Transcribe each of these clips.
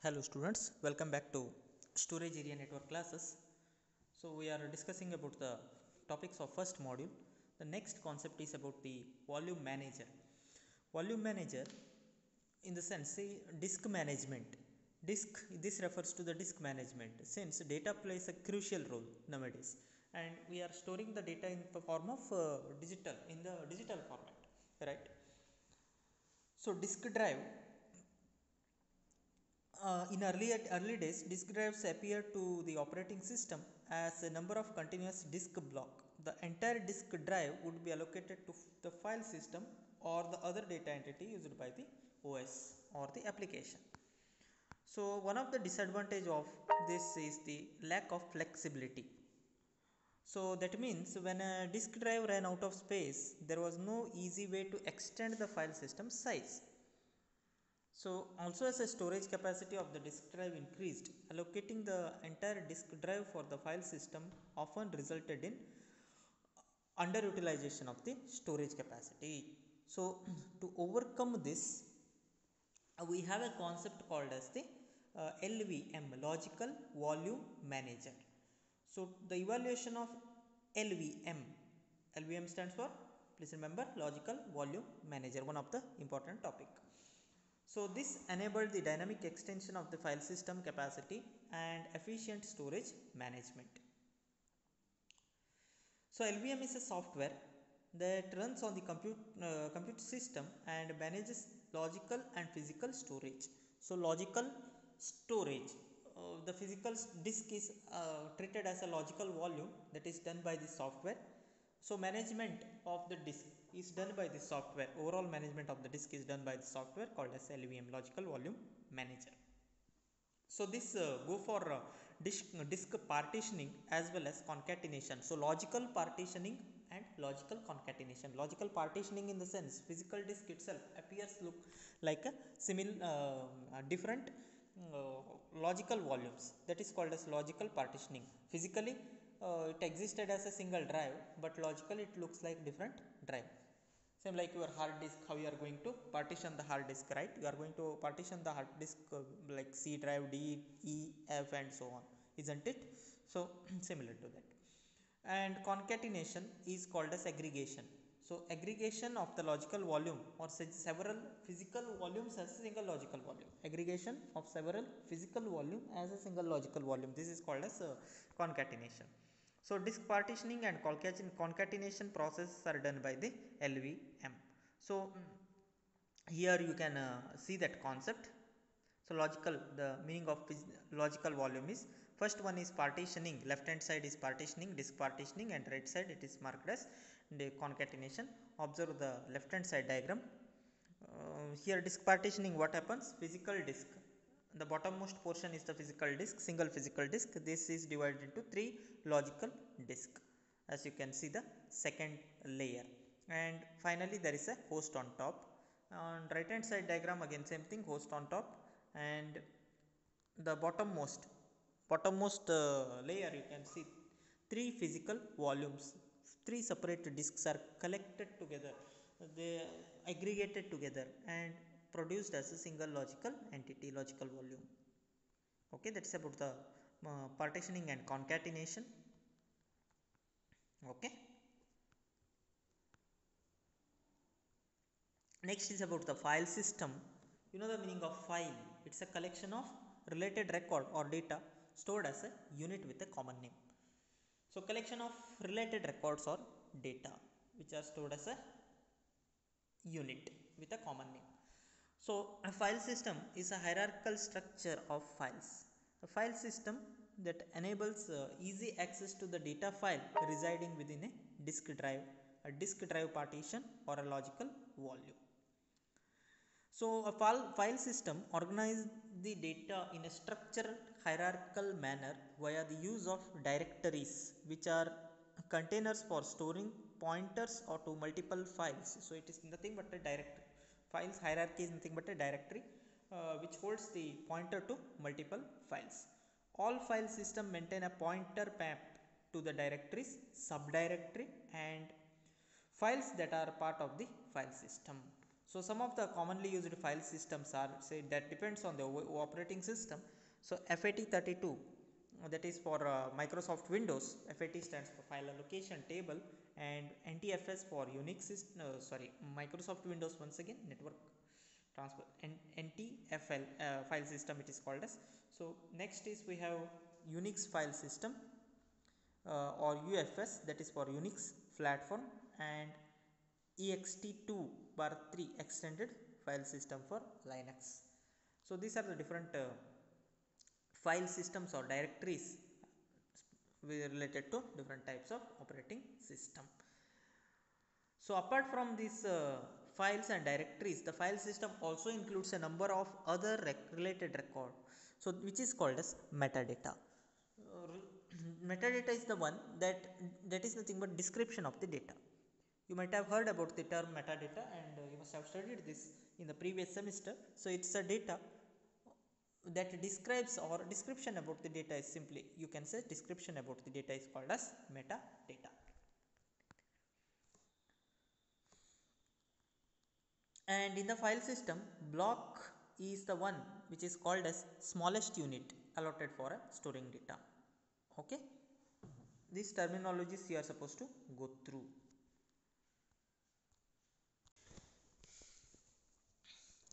Hello students, welcome back to storage area network classes. So we are discussing about the topics of first module. The next concept is about the volume manager. Volume manager in the sense say disk management. Disk, this refers to the disk management since data plays a crucial role nowadays and we are storing the data in the form of digital format, right? So disk drive, in early days, disk drives appeared to the operating system as a number of continuous disk block. The entire disk drive would be allocated to the file system or the other data entity used by the OS or the application. So one of the disadvantage of this is the lack of flexibility. So that means when a disk drive ran out of space, there was no easy way to extend the file system size. So also as a storage capacity of the disk drive increased, allocating the entire disk drive for the file system often resulted in underutilization of the storage capacity. So to overcome this, we have a concept called as the LVM, Logical Volume Manager. So the evaluation of LVM, LVM stands for, please remember, Logical Volume Manager, one of the important topic. So this enabled the dynamic extension of the file system capacity and efficient storage management. So LVM is a software that runs on the compute system and manages logical and physical storage. So logical storage, the physical disk is treated as a logical volume that is done by the software. So management of the disk is done by the software. Overall management of the disk is done by the software called as LVM, Logical Volume Manager. So this go for disk partitioning as well as concatenation. So logical partitioning and logical concatenation. Logical partitioning in the sense physical disk itself appears look like a similar different logical volumes, that is called as logical partitioning. Physically it existed as a single drive, but logically it looks like different drive. Same like your hard disk, how you are going to partition the hard disk, right? You are going to partition the hard disk like C drive, D, E, F and so on, isn't it? So similar to that. And concatenation is called as aggregation. So aggregation of the logical volume or several physical volumes as a single logical volume. Aggregation of several physical volume as a single logical volume. This is called as concatenation. So disk partitioning and concatenation processes are done by the LVM. So here you can see that concept. So logical, the meaning of logical volume is, first one is partitioning, left hand side is partitioning, disk partitioning, and right side it is marked as the concatenation. Observe the left hand side diagram. Here disk partitioning, what happens? Physical disk, the bottommost portion is the physical disk, single physical disk. This is divided into 3 logical disk, as you can see the second layer, and finally there is a host on top. On right hand side diagram again same thing, host on top, and the bottommost layer you can see 3 physical volumes, 3 separate disks are collected together, they aggregated together and produced as a single logical entity, logical volume. Okay, that's about the partitioning and concatenation. Okay, next is about the file system. You know the meaning of file, it's a collection of related record or data stored as a unit with a common name. So collection of related records or data which are stored as a unit with a common name. So a file system is a hierarchical structure of files. A file system that enables easy access to the data file residing within a disk drive partition or a logical volume. So a file system organizes the data in a structured hierarchical manner via the use of directories, which are containers for storing pointers or to multiple files. So it is nothing but a directory. Files hierarchy is nothing but a directory which holds the pointer to multiple files. All file system maintain a pointer map to the directories, subdirectory and files that are part of the file system. So some of the commonly used file systems are, say, that depends on the operating system. So FAT32, that is for Microsoft Windows. FAT stands for file allocation table, and NTFS for Unix sorry, Microsoft Windows, once again, network transfer, and NTFL file system it is called as. So next is we have Unix file system, or UFS, that is for Unix platform, and ext2 bar 3 extended file system for Linux. So these are the different file systems or directories related to different types of operating system. So apart from these files and directories, the file system also includes a number of other related record, so which is called as metadata. Metadata is the one that is nothing but description of the data. You might have heard about the term metadata, and you must have studied this in the previous semester. So it's a data that describes, or description about the data is simply, you can say, description about the data is called as metadata. And in the file system, block is the one which is called as smallest unit allotted for storing data. Okay, these terminologies you are supposed to go through.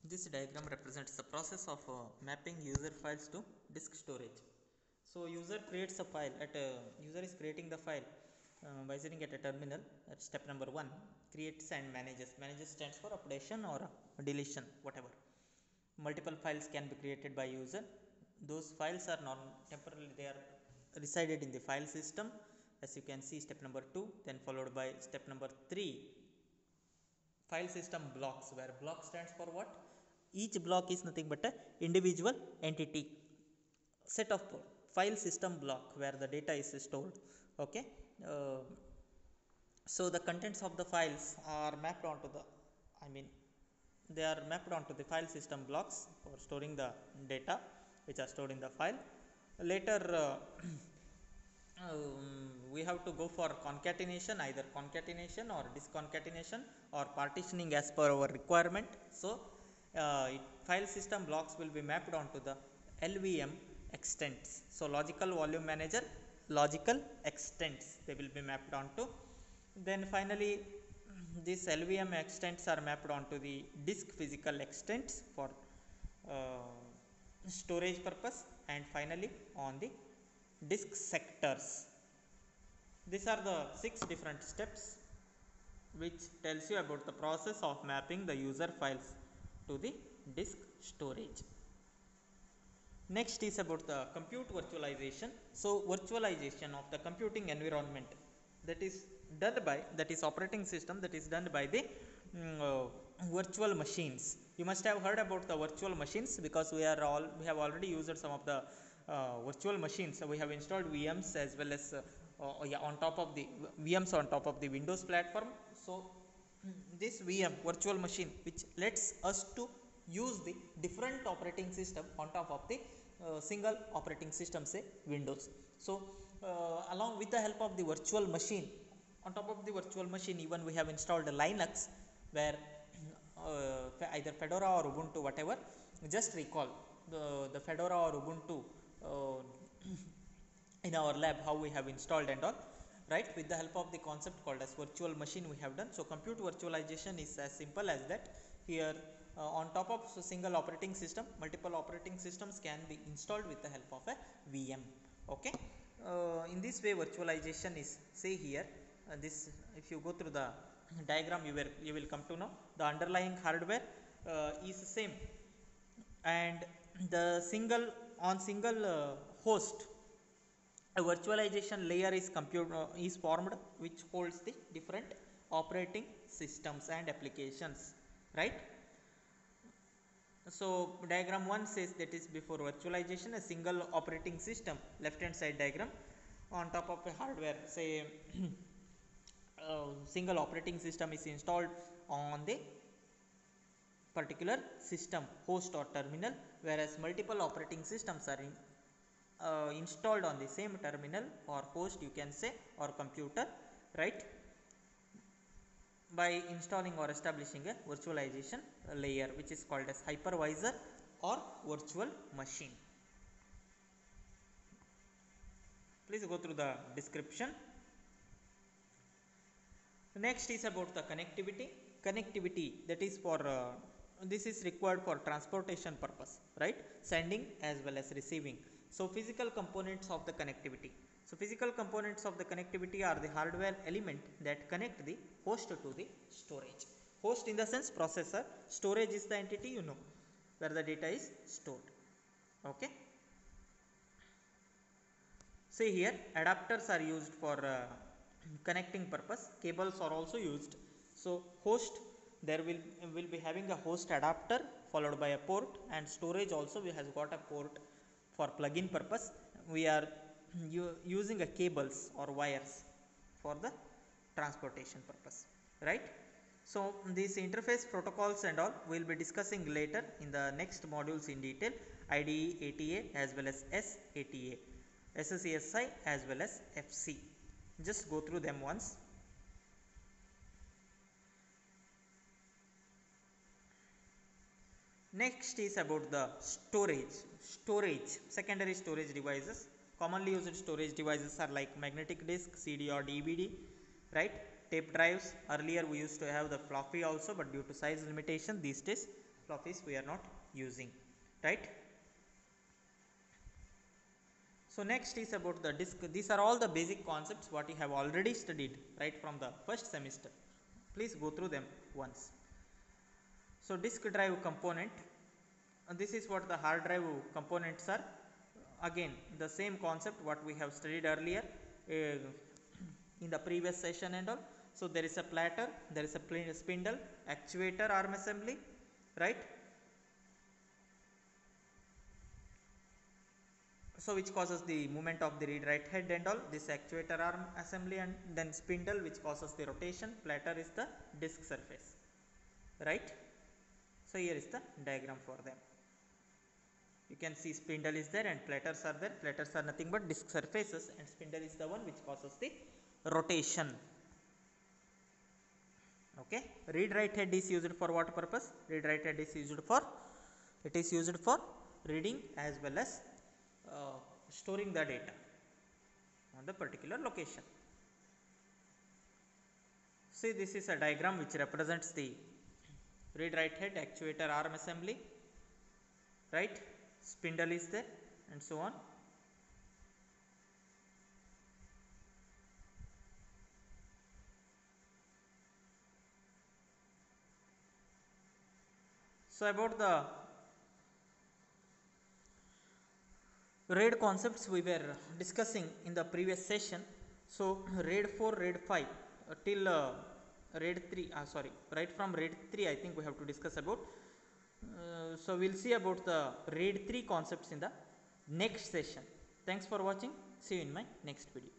This diagram represents the process of mapping user files to disk storage. So user creates a file user is creating the file by sitting at a terminal at step number 1. Creates and manages. Manages stands for updation or deletion, whatever. Multiple files can be created by user. Those files are non temporarily, they are resided in the file system, as you can see, step number 2, then followed by step number 3, file system blocks, where block stands for what? Each block is nothing but a individual entity, set of file system block where the data is stored. Okay, so the contents of the files are mapped onto the, they are mapped onto the file system blocks for storing the data which are stored in the file. Later we have to go for concatenation, either concatenation or disconcatenation or partitioning as per our requirement. So file system blocks will be mapped onto the LVM extents. So logical volume manager, logical extents, they will be mapped onto. Then finally these LVM extents are mapped onto the disk physical extents for storage purpose, and finally on the disk sectors. These are the 6 different steps which tells you about the process of mapping the user files to the disk storage. Next is about the compute virtualization. So virtualization of the computing environment, that is done by, that is operating system, that is done by the virtual machines. You must have heard about the virtual machines, because we have already used some of the virtual machines. So we have installed VMs as well as on top of the VMs on top of the Windows platform. So this VM, virtual machine, which lets us to use the different operating system on top of the single operating system, say Windows. So along with the help of the virtual machine, on top of the virtual machine, even we have installed a Linux, where either Fedora or Ubuntu, whatever. Just recall the Fedora or Ubuntu in our lab, how we have installed and all, right? With the help of the concept called as virtual machine we have done. So compute virtualization is as simple as that. Here on top of a single operating system, multiple operating systems can be installed with the help of a VM. Okay, in this way virtualization is, say here, this, if you go through the diagram, you will come to know the underlying hardware is same, and the single host, a virtualization layer is formed, which holds the different operating systems and applications, right? So diagram 1 says that is before virtualization, a single operating system, left hand side diagram, on top of a hardware, say single operating system is installed on the particular system host or terminal, whereas multiple operating systems are installed on the same terminal or host, you can say, or computer, right? by installing or establishing a virtualization layer which is called as hypervisor or virtual machine. Please go through the description. Next is about the connectivity. Connectivity, that is for this is required for transportation purpose, right? Sending as well as receiving. So physical components of the connectivity. So physical components of the connectivity are the hardware element that connect the host to the storage. Host in the sense processor, storage is the entity, you know, where the data is stored. Okay. See here, adapters are used for connecting purpose. Cables are also used. So host, there will be having a host adapter followed by a port, and storage also has got a port for plug-in purpose. We are using a cables or wires for the transportation purpose, right? So these interface protocols and all we will be discussing later in the next modules in detail. IDE ATA as well as SATA, SSCSI as well as FC. Just go through them once. Next is about the storage, secondary storage devices. Commonly used storage devices are like magnetic disk, CD or DVD, right? Tape drives. Earlier we used to have the floppy also, but due to size limitation these days floppies we are not using, right? So next is about the disk. These are all the basic concepts what you have already studied right from the first semester. Please go through them once. So disk drive component, this is what the hard drive components are. Again the same concept what we have studied earlier in the previous session and all. So there is a platter, there is a spindle, actuator, arm assembly, right? So which causes the movement of the read write head and all, this actuator arm assembly, and then spindle which causes the rotation, platter is the disk surface, right? So here is the diagram for them. You can see spindle is there and platters are there. Platters are nothing but disk surfaces, and spindle is the one which causes the rotation. Okay, read write head is used for what purpose? Read write head is used for, it is used for reading as well as storing the data on the particular location. See, this is a diagram which represents the read write head, actuator, arm assembly, right? Spindle is there and so on. So about the RAID concepts we were discussing in the previous session. So RAID 4, RAID 5 till RAID 3, right from RAID 3 I think we have to discuss about. So we'll see about the RAID 3 concepts in the next session. Thanks for watching. See you in my next video.